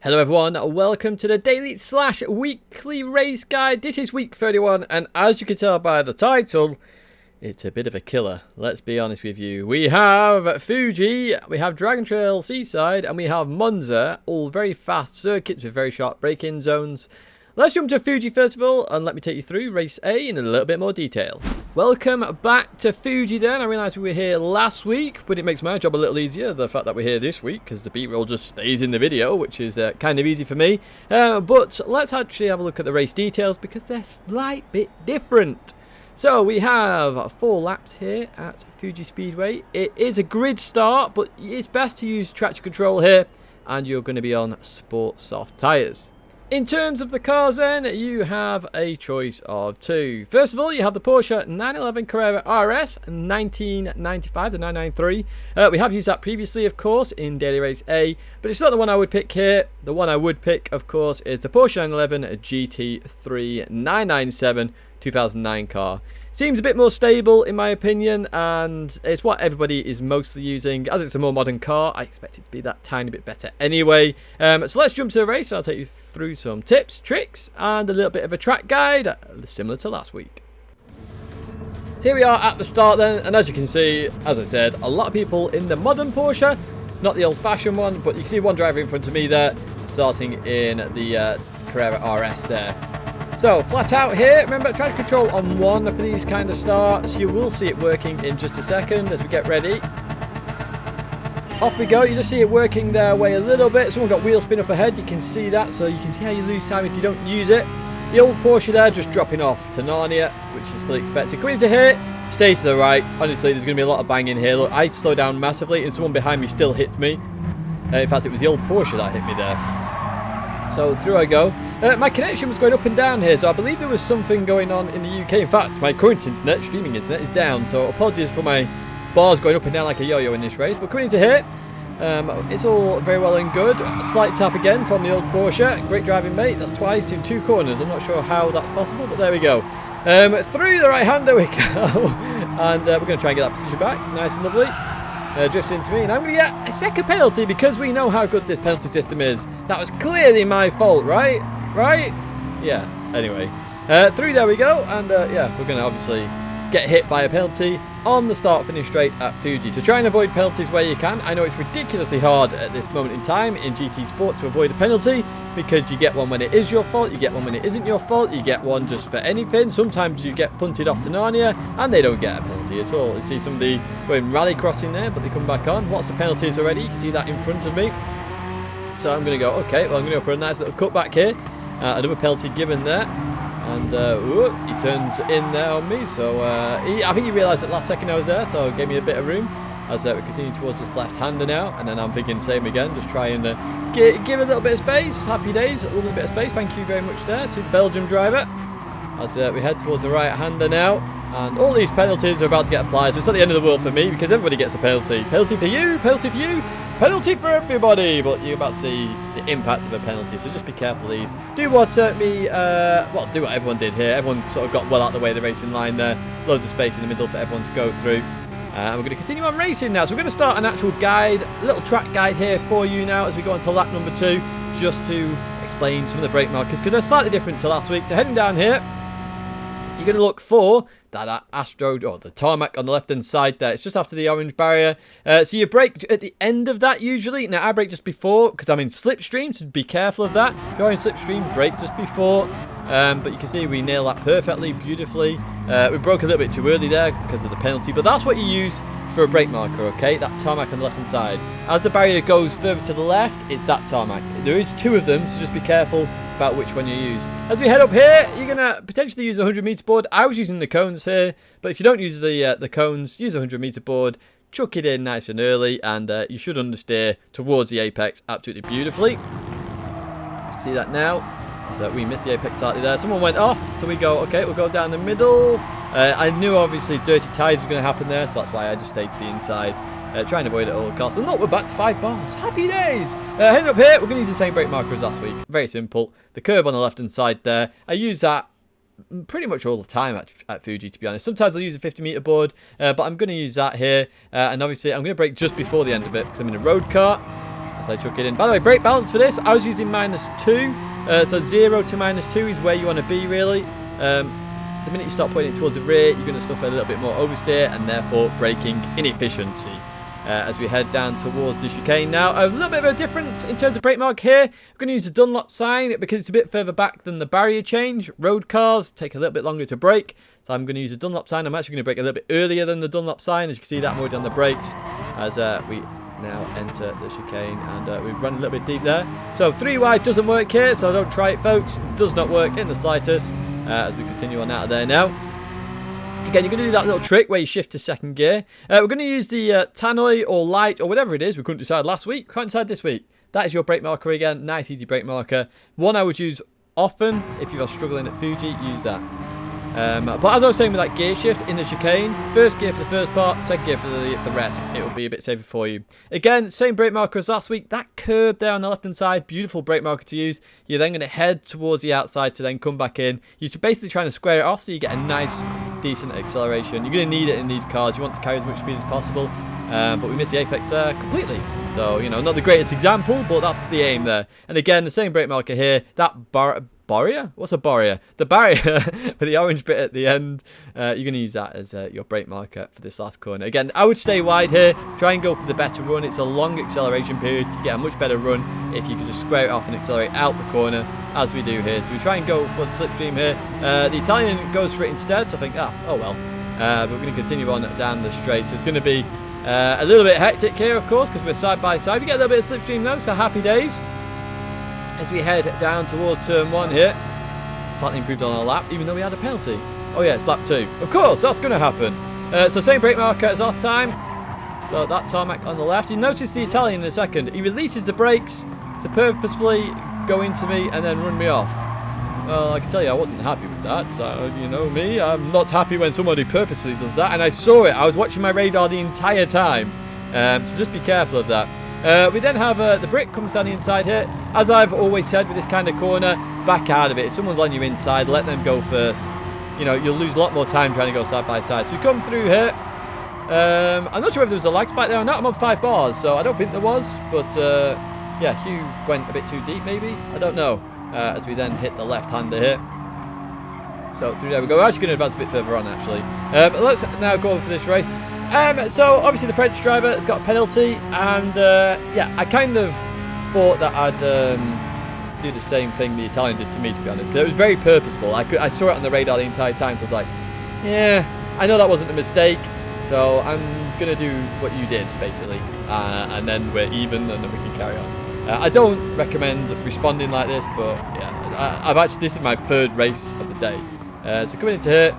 Hello everyone, welcome to the daily / weekly race guide. This is week 31 and as you can tell by the title, it's a bit of a killer. Let's be honest with you. We have Fuji, we have Dragontrail, Seaside and we have Monza, all very fast circuits with very sharp braking zones. Let's jump to Fuji first of all and let me take you through race A in a little bit more detail. Welcome back to Fuji then. I realised we were here last week, but it makes my job a little easier, the fact that we're here this week, because the B-roll just stays in the video, which is kind of easy for me. But let's actually have a look at the race details, because they're a slight bit different. So we have 4 laps here at Fuji Speedway. It is a grid start, but it's best to use traction control here, and you're going to be on sport soft tyres. In terms of the cars then, you have a choice of 2. First of all, you have the Porsche 911 Carrera RS 1995 to 993. We have used that previously, of course, in Daily Race A, but it's not the one I would pick here. The one I would pick, of course, is the Porsche 911 GT3 997 2009 car. Seems a bit more stable in my opinion, and it's what everybody is mostly using. As it's a more modern car, I expect it to be that tiny bit better anyway. So let's jump to the race. I'll take you through some tips, tricks, and a little bit of a track guide, similar to last week. So here we are at the start then, and as you can see, as I said, a lot of people in the modern Porsche, not the old-fashioned one, but you can see one driver in front of me there, starting in the Carrera RS there. So, flat out here, remember traction control on 1 for these kind of starts. You will see it working in just a second as we get ready. Off we go, you just see it working their way a little bit. Someone got wheel spin up ahead, you can see that, so you can see how you lose time if you don't use it. The old Porsche there just dropping off to Narnia, which is fully expected. Coming into here, stay to the right. Honestly, there's going to be a lot of banging here. Look, I slow down massively and someone behind me still hits me. In fact, it was the old Porsche that hit me there. So through I go. My connection was going up and down here, so I believe there was something going on in the UK. In fact, my current internet, streaming internet, is down, so apologies for my bars going up and down like a yo-yo in this race. But coming into here, it's all very well and good. A slight tap again from the old Porsche. Great driving, mate. That's twice in 2 corners. I'm not sure how that's possible, but there we go. Through the right-hander we go. And we're going to try and get that position back. Nice and lovely. Drifts into me, and I'm going to get a second penalty because we know how good this penalty system is. That was clearly my fault, right? Right? Yeah, anyway. Through there we go, and yeah, we're going to obviously get hit by a penalty on the start-finish straight at Fuji. So try and avoid penalties where you can. I know it's ridiculously hard at this moment in time in GT Sport to avoid a penalty because you get one when it is your fault, you get one when it isn't your fault, you get one just for anything. Sometimes you get punted off to Narnia and they don't get a penalty at all. You see somebody going rally crossing there, but they come back on. Lots of penalties already. You can see that in front of me. So I'm going to go, okay, well I'm going to go for a nice little cut back here. Another penalty given there. And he turns in there on me, so I think he realised at last second I was there, so gave me a bit of room as we continue towards this left-hander now. And then I'm thinking same again, just try and give a little bit of space. Happy days, a little bit of space. Thank you very much there to the Belgian driver as we head towards the right-hander now. And all these penalties are about to get applied, so it's not the end of the world for me because everybody gets a penalty. Penalty for you, penalty for you, penalty for everybody. But you're about to see the impact of a penalty, so just be careful these. Do what do what everyone did here. Everyone sort of got well out of the way of the racing line there. Loads of space in the middle for everyone to go through. And we're going to continue on racing now. So we're going to start an actual guide, a little track guide here for you now as we go on to lap number 2, just to explain some of the brake markers because they're slightly different to last week. So heading down here, you're going to look for that Astro, or the tarmac on the left-hand side there. It's just after the orange barrier. So you brake at the end of that usually. Now, I brake just before because I'm in slipstream, so be careful of that. If you're in slipstream, brake just before. But you can see we nail that perfectly, beautifully. We broke a little bit too early there because of the penalty, but that's what you use for a brake marker, okay? That tarmac on the left-hand side. As the barrier goes further to the left, it's that tarmac. There is 2 of them, so just be careful about which one you use. As we head up here, you're going to potentially use a 100-meter board. I was using the cones here, but if you don't use the cones, use a 100-meter board, chuck it in nice and early, and you should understeer towards the apex absolutely beautifully. You can see that now. So we missed the apex slightly there. Someone went off, so we go, okay, we'll go down the middle. I knew obviously dirty tyres were going to happen there, so that's why I just stayed to the inside. Trying to avoid it at all costs. And look, we're back to 5 bars. Happy days! Heading up here, we're going to use the same brake marker as last week. Very simple. The curb on the left-hand side there. I use that pretty much all the time at Fuji, to be honest. Sometimes I'll use a 50-meter board, but I'm going to use that here. And obviously, I'm going to brake just before the end of it because I'm in a road car. as I chuck it in. By the way, brake balance for this, I was using -2. So 0 to -2 is where you want to be, really. The minute you start putting it towards the rear, you're going to suffer a little bit more oversteer and therefore braking inefficiency. As we head down towards the chicane now, a little bit of a difference in terms of brake mark here. I'm going to use the Dunlop sign because it's a bit further back than the barrier change. Road cars take a little bit longer to brake, so I'm going to use the Dunlop sign. I'm actually going to brake a little bit earlier than the Dunlop sign. As you can see, that I'm already on the brakes as we now enter the chicane, and we've run a little bit deep there. So 3 wide doesn't work here, so don't try it, folks. It does not work in the slightest. As we continue on out of there now. Again, you're going to do that little trick where you shift to second gear. We're going to use the tannoy or light or whatever it is. We couldn't decide last week. Can't decide this week. That is your brake marker again. Nice, easy brake marker. One I would use often. If you are struggling at Fuji, use that. But as I was saying with that gear shift in the chicane, first gear for the first part, second gear for the rest. It will be a bit safer for you. Again, same brake marker as last week. That curb there on the left-hand side, beautiful brake marker to use. You're then going to head towards the outside to then come back in. You're basically trying to square it off so you get a nice, decent acceleration. You're going to need it in these cars. You want to carry as much speed as possible. But we missed the apex there completely. So, you know, not the greatest example, but that's the aim there. And again, the same brake marker here. That barrier? What's a barrier? The barrier for the orange bit at the end. You're going to use that as your brake marker for this last corner. Again, I would stay wide here. Try and go for the better run. It's a long acceleration period. You get a much better run if you can just square it off and accelerate out the corner, as we do here. So we try and go for the slipstream here. The Italian goes for it instead, so I think, oh well. But we're going to continue on down the straight. So it's going to be a little bit hectic here, of course, because we're side by side. We get a little bit of slipstream though, so happy days. As we head down towards turn 1 here. Slightly improved on our lap, even though we had a penalty. Oh yeah, it's lap 2. Of course, that's going to happen. So same brake marker as last time. So that tarmac on the left. You notice the Italian in a second. He releases the brakes to purposefully go into me and then run me off. Well, I can tell you I wasn't happy with that. So, you know me, I'm not happy when somebody purposefully does that. And I saw it. I was watching my radar the entire time. So just be careful of that. We then have the brick comes down the inside here. As I've always said with this kind of corner, back out of it. If someone's on your inside, let them go first. You know, you'll lose a lot more time trying to go side by side. So we come through here. I'm not sure if there was a lag spike there or not. I'm on 5 bars, so I don't think there was. But yeah, Hugh went a bit too deep maybe. I don't know. As we then hit the left-hander here. So through there we go. We're actually going to advance a bit further on actually. But let's now go for this race. So obviously the French driver has got a penalty, and yeah, I kind of thought that I'd do the same thing the Italian did to me, to be honest, because it was very purposeful. I saw it on the radar the entire time, so I was like, yeah, I know that wasn't a mistake, so I'm gonna do what you did basically, and then we're even, and then we can carry on. I don't recommend responding like this, but yeah, this is my 3rd race of the day. So coming into here.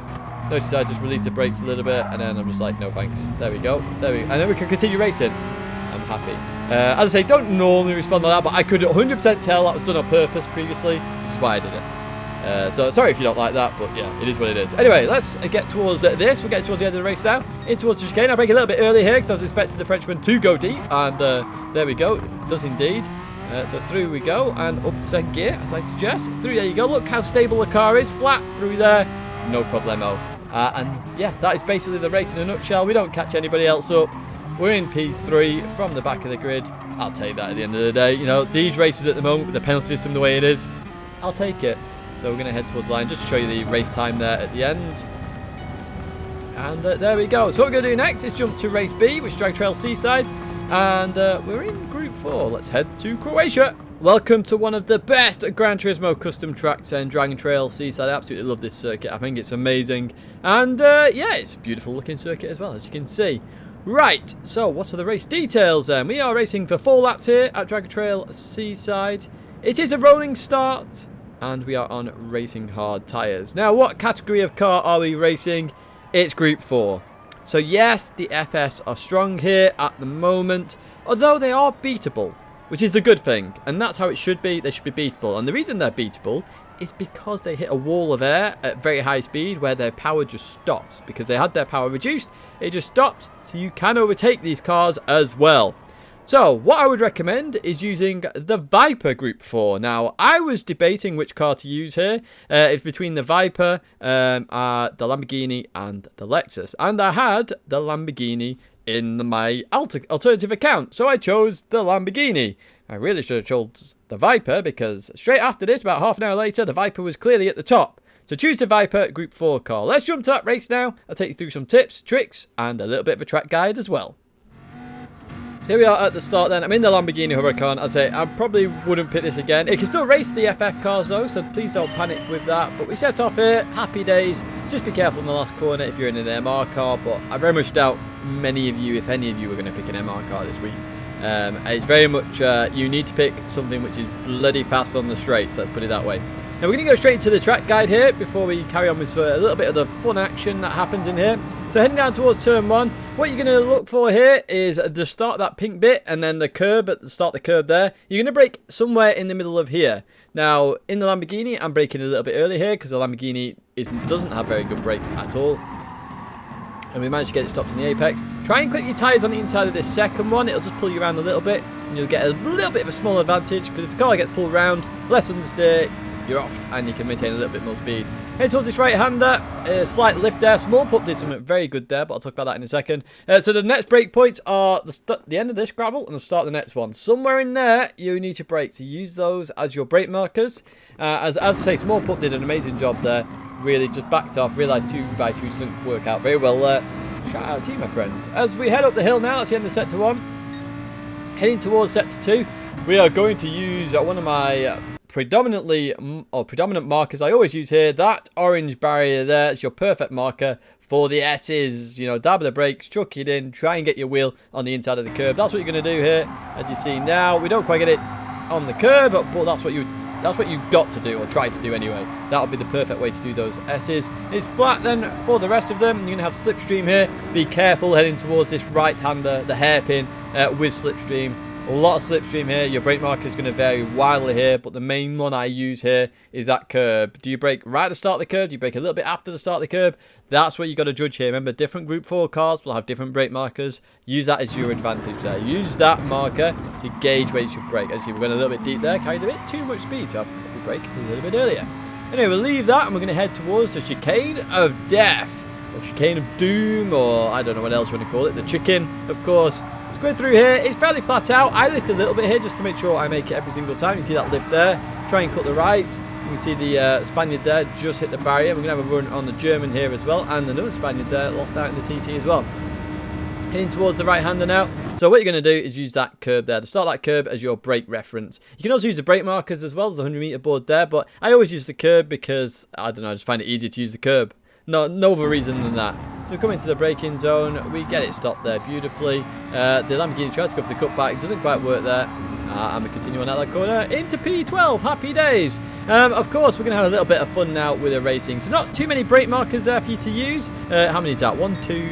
Notice I just released the brakes a little bit, and then I'm just like, no thanks. There we go. And then we can continue racing. I'm happy. As I say, don't normally respond like that, but I could 100% tell that was done on purpose previously, which is why I did it. So sorry if you don't like that, but yeah, it is what it is. Anyway, let's get towards this. We're getting towards the end of the race now. In towards the chicane. I brake a little bit early here because I was expecting the Frenchman to go deep, and there we go. It does indeed. So through we go, and up to second gear, as I suggest. Through there you go. Look how stable the car is. Flat through there. No problemo. And yeah, that is basically the race in a nutshell. We don't catch anybody else up. We're in P3 from the back of the grid. I'll take that at the end of the day. You know, these races at the moment, with the penalty system the way it is, I'll take it. So we're going to head towards the line just to show you the race time there at the end. And there we go. So what we're going to do next is jump to race B, which is Dragontrail Seaside. And we're in Group 4. Let's head to Croatia. Welcome to one of the best Gran Turismo custom tracks in Dragontrail Seaside. I absolutely love this circuit. I think it's amazing. And yeah, it's a beautiful looking circuit as well, as you can see. Right, so what are the race details then? We are racing for 4 laps here at Dragontrail Seaside. It is a rolling start, and we are on racing hard tyres. Now, what category of car are we racing? It's Group 4. So yes, the FS are strong here at the moment, although they are beatable. Which is a good thing, and that's how it should be. They should be beatable, and the reason they're beatable is because they hit a wall of air at very high speed where their power just stops. Because they had their power reduced, it just stops, so you can overtake these cars as well. So, what I would recommend is using the Viper Group 4. Now, I was debating which car to use here. It's between the Viper, the Lamborghini, and the Lexus. And I had the Lamborghini in my alternative account. So I chose the Lamborghini. I really should have chose the Viper because straight after this, about half an hour later, the Viper was clearly at the top. So choose the Viper Group 4 car. Let's jump to that race now. I'll take you through some tips, tricks, and a little bit of a track guide as well. Here we are at the start then. I'm in the Lamborghini Huracan. I'd say I probably wouldn't pick this again. It can still race the FF cars though, so please don't panic with that. But we set off here. Happy days. Just be careful in the last corner if you're in an MR car. But I very much doubt many of you, if any of you, are going to pick an MR car this week. It's very much, you need to pick something which is bloody fast on the straights. Let's put it that way. Now we're going to go straight into the track guide here before we carry on with a little bit of the fun action that happens in here. So heading down towards turn 1, what you're going to look for here is the start of that pink bit and then the curb at the start of the curb there. You're going to brake somewhere in the middle of here. Now in the Lamborghini, I'm braking a little bit early here because the Lamborghini doesn't have very good brakes at all. And we managed to get it stopped in the apex. Try and clip your tyres on the inside of this second one. It'll just pull you around a little bit and you'll get a little bit of a small advantage because if the car gets pulled around, less understeer, you're off and you can maintain a little bit more speed. Head towards this right-hander, slight lift there. Small pup did something very good there, but I'll talk about that in a second. So the next brake points are the end of this gravel and the start of the next one. Somewhere in there, you need to brake. So use those as your brake markers. As I say, small pup did an amazing job there. Really just backed off, realised 2x2 doesn't work out very well there. Shout out to you, my friend. As we head up the hill now, that's the end of sector 1. Heading towards sector 2, we are going to use one of my predominant markers I always use here. That orange barrier there is your perfect marker for the S's. You know, dab the brakes, chuck it in, try and get your wheel on the inside of the curb. That's what you're going to do here. As you see now, we don't quite get it on the curb, but that's what you've got to do, or try to do anyway. That'll be the perfect way to do those S's. It's flat then for the rest of them. You're going to have slipstream here. Be careful heading towards this right-hander, the hairpin with slipstream. A lot of slipstream here. Your brake marker is going to vary wildly here, but the main one I use here is that curb. Do you brake right at the start of the curb? Do you brake a little bit after the start of the curb? That's what you got to judge here. Remember, different Group 4 cars will have different brake markers. Use that as your advantage there. Use that marker to gauge where you should brake. As you see, we're going a little bit deep there. Carried a bit too much speed, so we brake a little bit earlier. Anyway, we'll leave that and we're going to head towards the chicane of death, or chicane of doom, or I don't know what else you want to call it. The chicken, of course. Going through here, it's fairly flat out. I lift a little bit here just to make sure I make it every single time. You see that lift there. Try and cut the right. You can see the Spaniard there just hit the barrier. We're going to have a run on the German here as well. And another Spaniard there lost out in the TT as well. Heading towards the right-hander now. So what you're going to do is use that curb there. To start that curb as your brake reference. You can also use the brake markers as well. There's a 100-meter board there. But I always use the curb because, I don't know, I just find it easier to use the curb. No other reason than that. So we come into the braking zone. We get it stopped there beautifully. The Lamborghini tries to go for the cutback. It doesn't quite work there. And we continue on out that corner into P12. Happy days. Of course, we're going to have a little bit of fun now with the racing. So not too many brake markers there for you to use. How many is that? 1, 2,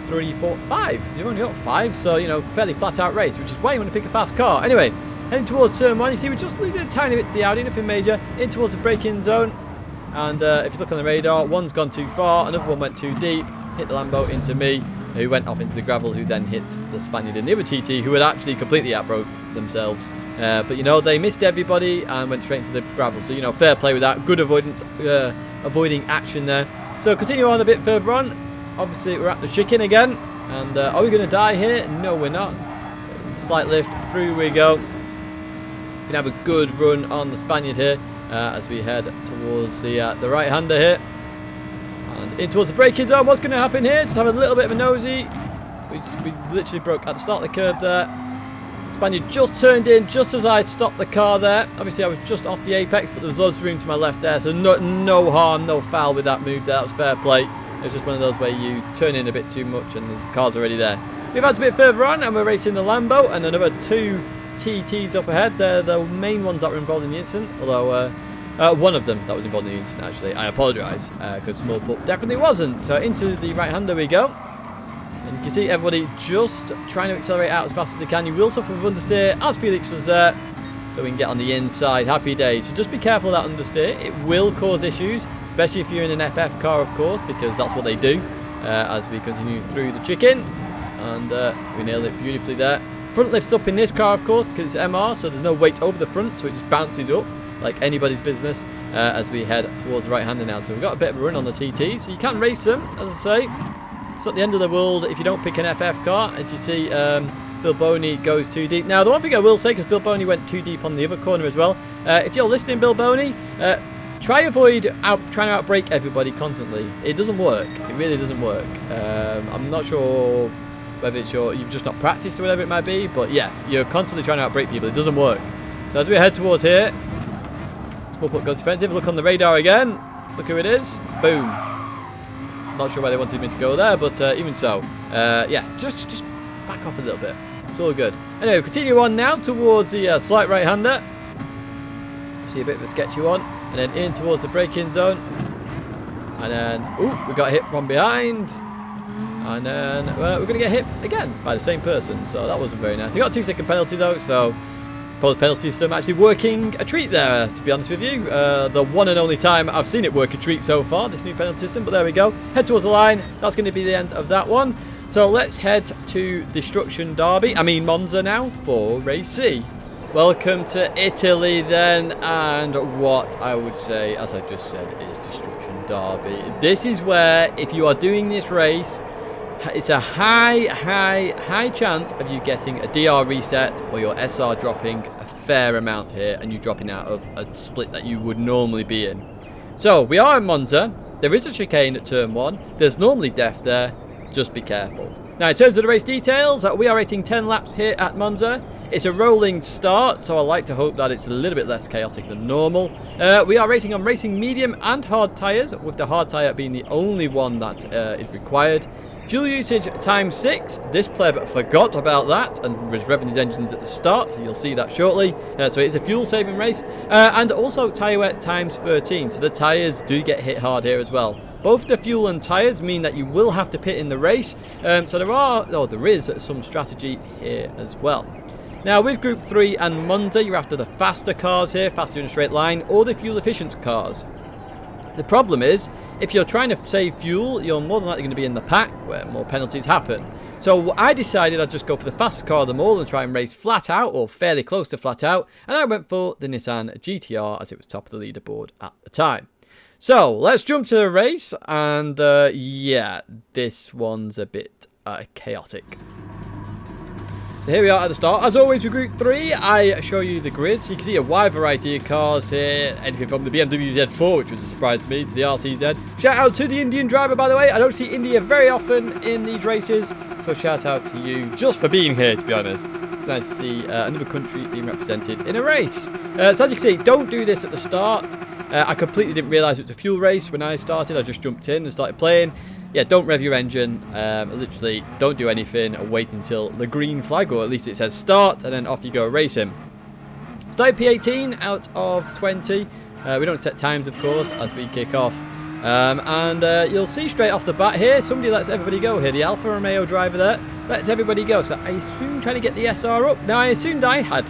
3, 4, 5. You've only got 5. So, you know, fairly flat out race, which is why you want to pick a fast car. Anyway, heading towards turn 1. You see, we're just losing a tiny bit to the Audi. Nothing major. In towards the braking zone. And if you look on the radar, one's gone too far, another one went too deep, hit the Lambo into me, who went off into the gravel, who then hit the Spaniard in the other TT, who had actually completely outbroke themselves. But, you know, they missed everybody and went straight into the gravel. So, you know, fair play with that. Good avoidance, avoiding action there. So, continue on a bit further on. Obviously, we're at the chicken again. And are we going to die here? No, we're not. Slight lift, through we go. We can have a good run on the Spaniard here. As we head towards the right-hander here. And in towards the braking zone. What's going to happen here? Just have a little bit of a nosy. We literally broke at the start of the curb there. Spaniard just turned in just as I stopped the car there. Obviously, I was just off the apex, but there was loads of room to my left there. So no harm, no foul with that move there. That was fair play. It was just one of those where you turn in a bit too much and the car's already there. We've had a bit further on and we're racing the Lambo and another 2 TTs up ahead. They're the main ones that were involved in the incident, although one of them that was involved in the incident, actually. I apologise, because small pup definitely wasn't. So into the right-hander we go. And you can see everybody just trying to accelerate out as fast as they can. You will suffer with understeer, as Felix was there, so we can get on the inside. Happy days. So just be careful of that understeer. It will cause issues, especially if you're in an FF car, of course, because that's what they do, as we continue through the chicken. And we nailed it beautifully there. Front lifts up in this car, of course, because it's MR, so there's no weight over the front, so it just bounces up like anybody's business as we head towards the right-hander now. So we've got a bit of a run on the TT, so you can race them, as I say. It's not the end of the world if you don't pick an FF car. As you see, Bilboni goes too deep. Now, the one thing I will say, because Bilboni went too deep on the other corner as well, if you're listening, Bilboni, try avoid trying to outbrake everybody constantly. It doesn't work. It really doesn't work. I'm not sure whether it's you've just not practiced or whatever it might be, but yeah, you're constantly trying to outbrake people. It doesn't work. So as we head towards here, small putt goes defensive. Look on the radar again. Look who it is. Boom. Not sure why they wanted me to go there, but even so, yeah, just back off a little bit. It's all good. Anyway, continue on now towards the slight right-hander. See a bit of a sketchy one, and then in towards the braking zone, and then we got hit from behind, and then we're going to get hit again by the same person. So that wasn't very nice. I got a 2-second penalty though, so proposed penalty system actually working a treat there, to be honest with you. The one and only time I've seen it work a treat so far, this new penalty system, but there we go. Head towards the line. That's going to be the end of that one. So let's head to Destruction Derby, Monza now, for Race C. Welcome to Italy then, and what I would say, as I just said, is Destruction Derby. This is where, if you are doing this race, it's a high chance of you getting a DR reset or your SR dropping a fair amount here and you dropping out of a split that you would normally be in. So we are in Monza. There is a chicane at turn 1. There's normally death there. Just be careful. Now in terms of the race details, we are racing 10 laps here at Monza. It's a rolling start, so I like to hope that it's a little bit less chaotic than normal. We are racing on racing medium and hard tyres, with the hard tyre being the only one that is required. Fuel usage times 6. This pleb forgot about that and was revving his engines at the start, so you'll see that shortly. So it is a fuel saving race. And also tyre wet times 13, so the tyres do get hit hard here as well. Both the fuel and tyres mean that you will have to pit in the race. So there is some strategy here as well. Now with Group 3 and Monza, you're after the faster cars here, faster in a straight line, or the fuel efficient cars. The problem is, if you're trying to save fuel, you're more than likely going to be in the pack where more penalties happen. So I decided I'd just go for the fastest car of them all and try and race flat out, or fairly close to flat out, and I went for the Nissan GTR as it was top of the leaderboard at the time. So let's jump to the race, and yeah, this one's a bit chaotic. So here we are at the start. As always with Group 3, I show you the grid. So you can see a wide variety of cars here. Anything from the BMW Z4, which was a surprise to me, to the RCZ. Shout out to the Indian driver, by the way. I don't see India very often in these races. So shout out to you just for being here, to be honest. It's nice to see another country being represented in a race. So as you can see, don't do this at the start. I completely didn't realise it was a fuel race when I started. I just jumped in and started playing. Yeah, don't rev your engine, literally don't do anything, wait until the green flag, or at least it says start, and then off you go racing. Started P18 out of 20, we don't set times of course as we kick off, and you'll see straight off the bat here, somebody lets everybody go here, the Alfa Romeo driver there, lets everybody go, so I assume trying to get the SR up. Now I assumed I had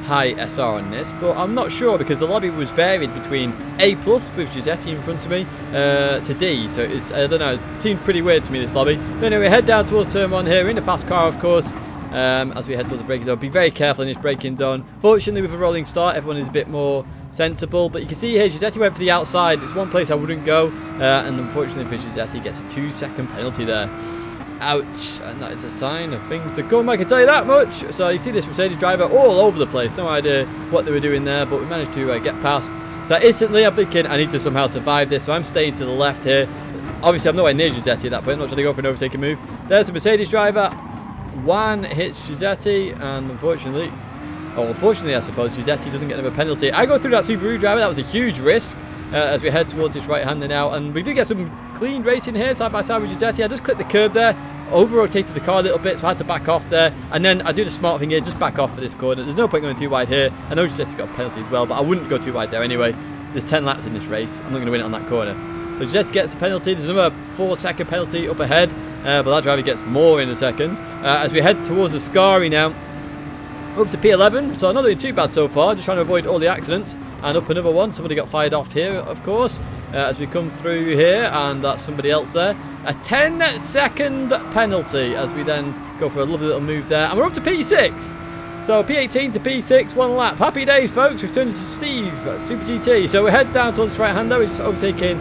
high SR on this, but I'm not sure because the lobby was varied between A+ with Giuseppe in front of me to D, so it's, I don't know, it seemed pretty weird to me, this lobby. But anyway, head down towards turn 1 here, in the fast car of course, as we head towards the braking zone. Be very careful in this braking zone. Fortunately with a rolling start everyone is a bit more sensible, but you can see here Giuseppe went for the outside. It's one place I wouldn't go, and unfortunately for Giuseppe he gets a 2-second penalty there. Ouch, and that is a sign of things to come, I can tell you that much. So you can see this Mercedes driver all over the place, no idea what they were doing there, but we managed to get past. So instantly I'm thinking I need to somehow survive this, so I'm staying to the left here. Obviously I'm nowhere near Giuseppe at that point, I'm not trying to go for an overtaking move. There's the Mercedes driver, one hits Giuseppe, and unfortunately I suppose, Giuseppe doesn't get another penalty. I go through that Subaru driver, that was a huge risk. As we head towards this right-hander now, and we do get some clean racing here side by side with Giuseppe. I just clicked the curb there, over-rotated the car a little bit, so I had to back off there, and then I do the smart thing here, just back off for this corner. There's no point going too wide here. I know Giuseppe's got a penalty as well, but I wouldn't go too wide there anyway. There's 10 laps in this race, I'm not going to win it on that corner. So Giuseppe gets a penalty, there's another 4-second penalty up ahead, but that driver gets more in a second. As we head towards the Ascari now, up to P11, so not doing too bad so far, just trying to avoid all the accidents. And up another one, somebody got fired off here, of course, as we come through here, and that's somebody else there. A 10-second penalty as we then go for a lovely little move there, and we're up to P6. So P18 to P6, 1 lap. Happy days, folks. We've turned into Steve at Super GT. So we head down towards the right-hander. We're just overtaking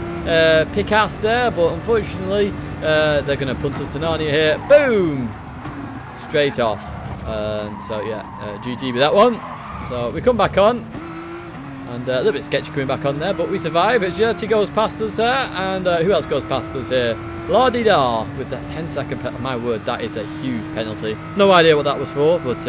Picasso there, but unfortunately they're going to punt us to Narnia here. Boom! Straight off. So yeah, GG with that one. So we come back on. And a little bit sketchy coming back on there, but we survive. Agility goes past us there, and who else goes past us here? La-di-da with that 10-second penalty. My word, that is a huge penalty. No idea what that was for, but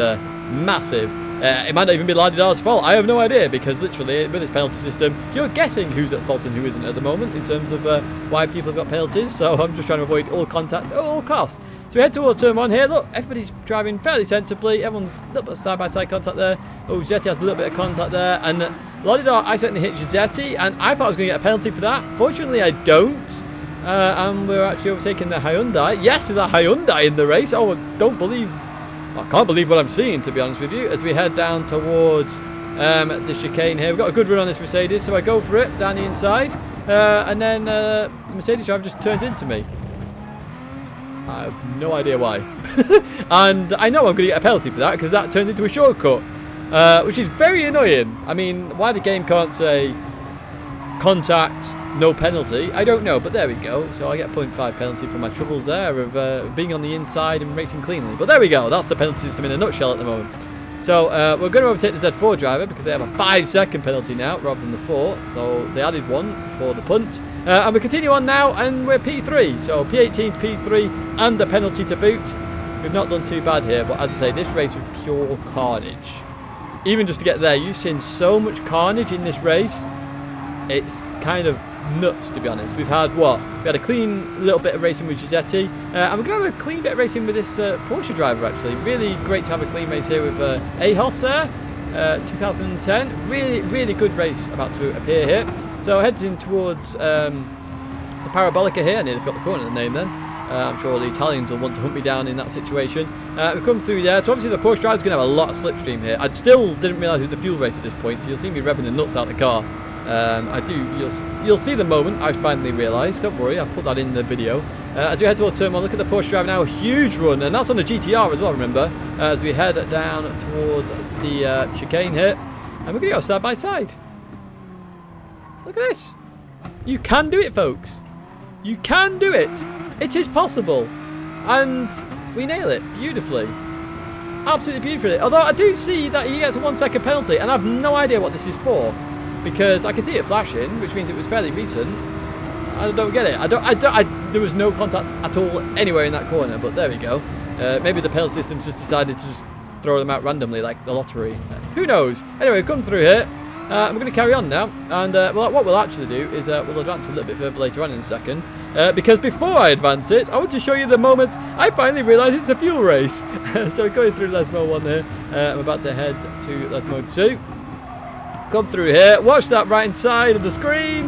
massive. It might not even be La-di-da's fault. I have no idea, because literally with this penalty system, you're guessing who's at fault and who isn't at the moment in terms of why people have got penalties. So I'm just trying to avoid all contact at all costs. So we head towards turn 1 here. Look, everybody's driving fairly sensibly. Everyone's a little bit of side-by-side contact there. Oh, Giuseppe has a little bit of contact there. And La-di-da accidentally hit Giuseppe, and I thought I was going to get a penalty for that. Fortunately, I don't. And we're actually overtaking the Hyundai. Yes, there's a Hyundai in the race. Oh, I can't believe what I'm seeing, to be honest with you, as we head down towards the chicane here. We've got a good run on this Mercedes, so I go for it down the inside. And then the Mercedes driver just turns into me. I have no idea why. And I know I'm going to get a penalty for that, because that turns into a shortcut, which is very annoying. I mean, why the game can't say contact, no penalty, I don't know, but there we go. So I get a 0.5 penalty for my troubles there of being on the inside and racing cleanly. But there we go, that's the penalty system in a nutshell at the moment. So we're going to overtake the Z4 driver because they have a 5-second penalty now rather than the 4. So they added 1 for the punt. And we continue on now, and we're P3. So P18 to P3 and the penalty to boot. We've not done too bad here, but as I say, this race was pure carnage. Even just to get there, you've seen so much carnage in this race. It's kind of nuts, to be honest. We've had what? We had a clean little bit of racing with Giuseppe, and we're going to have a clean bit of racing with this Porsche driver, actually. Really great to have a clean race here with Ahos there, 2010. Really good race about to appear here. So heading towards the Parabolica here. I nearly forgot the corner of the name then. I'm sure the Italians will want to hunt me down in that situation. We come through there, so obviously the Porsche driver's going to have a lot of slipstream here. I still didn't realise it was a fuel race at this point, so you'll see me revving the nuts out of the car. You'll see the moment I finally realised. Don't worry, I've put that in the video. As we head towards turn 1, look at the Porsche driver now, a huge run, and that's on the GTR as well, remember, as we head down towards the chicane here, and we're going to go side by side. Look at this. You can do it, folks. You can do it. It is possible, and we nail it beautifully. Absolutely beautifully. Although I do see that he gets a 1-second penalty, and I have no idea what this is for, because I can see it flashing, which means it was fairly recent. I don't get it. There was no contact at all anywhere in that corner, but there we go. Maybe the penalty system's just decided to just throw them out randomly, like the lottery. Who knows? Anyway, come through here. I'm going to carry on now, and well, what we'll actually do is we'll advance a little bit further later on in a second, because before I advance it, I want to show you the moment I finally realised it's a fuel race. So we're going through Les Mode 1 here. I'm about to head to Les Mode 2. Come through here, watch that right side of the screen.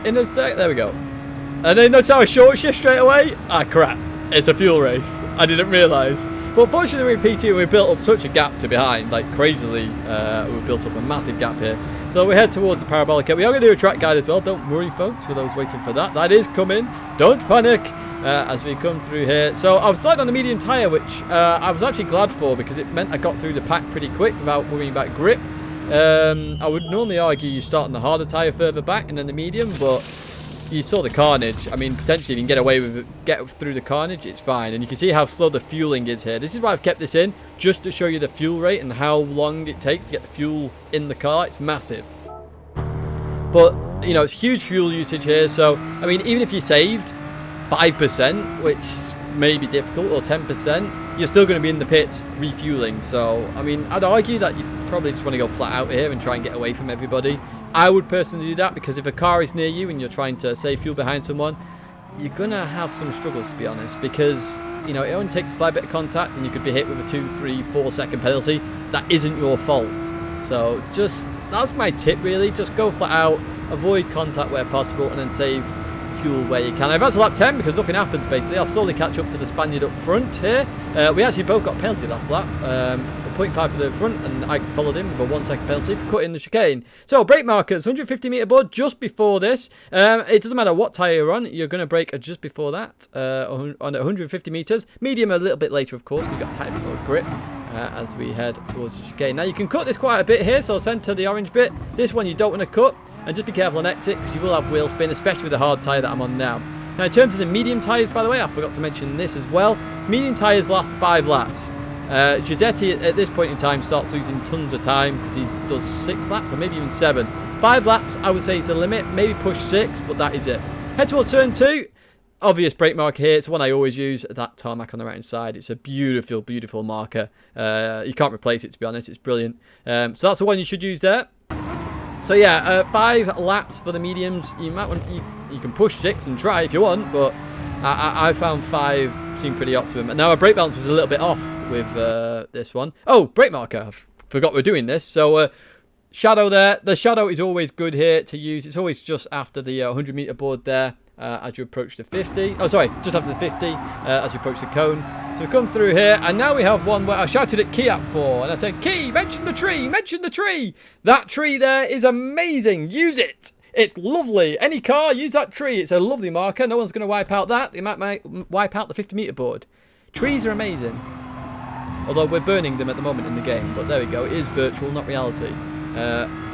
In a sec, there we go. And then notice how I short shift straight away? Ah, crap, it's a fuel race. I didn't realise. But fortunately we're in P2 and we built up such a gap to behind, like crazily, we built up a massive gap here. So we head towards the Parabolica. We are going to do a track guide as well, don't worry folks, for those waiting for that. That is coming, don't panic, as we come through here. So I was sliding on the medium tyre, which I was actually glad for, because it meant I got through the pack pretty quick without worrying about grip. I would normally argue you start on the harder tyre further back and then the medium, but you saw the carnage. I mean, potentially if you can get away with it, get through the carnage, it's fine. And you can see how slow the fueling is here. This is why I've kept this in, just to show you the fuel rate and how long it takes to get the fuel in the car. It's massive. But, you know, it's huge fuel usage here. So, I mean, even if you saved 5%, which may be difficult, or 10%, you're still going to be in the pit refueling. So, I mean, I'd argue that you probably just want to go flat out here and try and get away from everybody. I would personally do that, because if a car is near you and you're trying to save fuel behind someone, you're going to have some struggles, to be honest, because, you know, it only takes a slight bit of contact and you could be hit with a 2, 3, 4-second penalty. That isn't your fault. So just, that's my tip really, just go flat out, avoid contact where possible, and then save fuel where you can. I've had to lap 10 because nothing happens basically. I'll slowly catch up to the Spaniard up front here. We actually both got a penalty last lap. 0.5 for the front, and I followed him with a 1 second penalty for cutting the chicane. So, brake markers, 150 metre board just before this. It doesn't matter what tyre you're on, you're going to brake just before that, on 150 metres. Medium a little bit later, of course, we've got a tiny bit more grip. As we head towards the chicane. Now you can cut this quite a bit here, so I'll centre the orange bit. This one you don't want to cut, and just be careful on exit because you will have wheel spin, especially with the hard tyre that I'm on now. Now in terms of the medium tyres, by the way, I forgot to mention this as well. Medium tyres last 5 laps. Giuseppe at this point in time starts losing tons of time because he does 6 laps or maybe even 7. 5 laps I would say is the limit, maybe push 6, but that is it. Head towards turn 2. Obvious brake marker here. It's one I always use. That tarmac on the right hand side. It's a beautiful, beautiful marker. You can't replace it, to be honest. It's brilliant. So that's the one you should use there. So yeah, 5 laps for the mediums. You might want you can push 6 and try if you want, but I found 5 seemed pretty optimum. And now our brake balance was a little bit off with this one. Oh, brake marker. I forgot we're doing this. So shadow there. The shadow is always good here to use. It's always just after the 100 metre board there. As you approach the 50. Oh, sorry, just after the 50 as you approach the cone. So we come through here, and now we have one where I shouted at Kiat for, and I said, Key, mention the tree, mention the tree. That tree there is amazing. Use it. It's lovely. Any car, use that tree. It's a lovely marker. No one's going to wipe out that. They might wipe out the 50 metre board. Trees are amazing. Although we're burning them at the moment in the game, but there we go. It is virtual, not reality.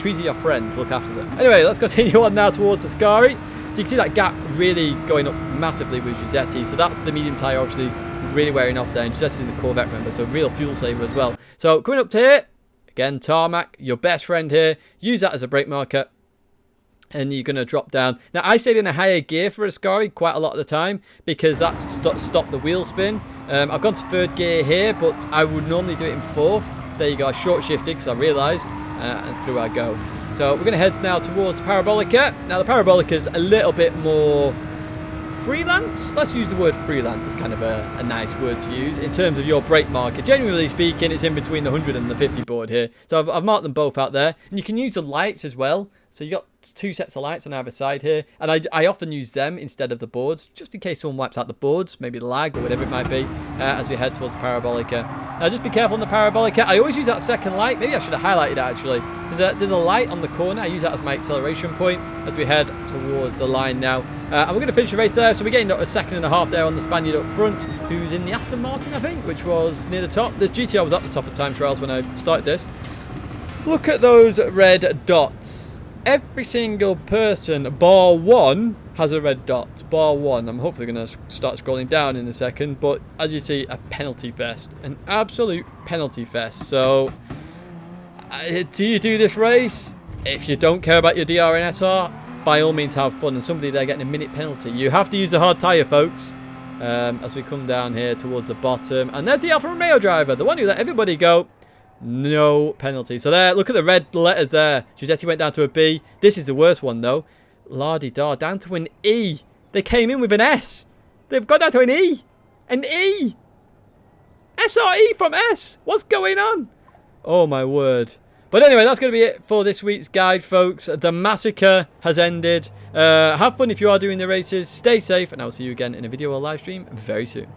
Trees are your friend. Look after them. Anyway, let's continue on now towards the Ascari. So you can see that gap really going up massively with Giuseppe. So that's the medium tyre obviously really wearing off there. And Giuseppe's in the Corvette, remember, so real fuel saver as well. So coming up to here, again, tarmac, your best friend here. Use that as a brake marker. And you're going to drop down. Now, I stayed in a higher gear for Ascari quite a lot of the time because that stopped the wheel spin. I've gone to 3rd gear here, but I would normally do it in 4th. There you go, I short shifted because I realised, and through I go. So we're going to head now towards Parabolica. Now the Parabolica is a little bit more freelance. Let's use the word freelance. It's kind of a nice word to use in terms of your brake marker. Generally speaking, it's in between the 100 and the 50 board here. So I've marked them both out there. And you can use the lights as well. So you got 2 sets of lights on either side here. And I often use them instead of the boards, just in case someone wipes out the boards, maybe lag or whatever it might be, as we head towards Parabolica. Now just be careful on the Parabolica. I always use that second light. Maybe I should have highlighted it actually. There's a light on the corner. I use that as my acceleration point as we head towards the line now. And we're going to finish the race there. So we're getting a 1.5 seconds there on the Spaniard up front, who's in the Aston Martin, I think, which was near the top. This GTR was at the top of time trials when I started this. Look at those red dots. Every single person, bar one, has a red dot. Bar one. I'm hopefully going to start scrolling down in a second. But as you see, a penalty fest. An absolute penalty fest. So, do you do this race? If you don't care about your DR and SR, by all means have fun. And somebody there getting a minute penalty. You have to use the hard tyre, folks. As we come down here towards the bottom. And there's the Alfa Romeo driver. The one who let everybody go. No penalty. So there, look at the red letters there. Giuseppe went down to a B. This is the worst one though. La-di-da, down to an E. They came in with an S. They've gone down to an E. An E. SRE from S. What's going on? Oh my word. But anyway, that's going to be it for this week's guide, folks. The massacre has ended. Have fun if you are doing the races. Stay safe, and I'll see you again in a video or live stream very soon.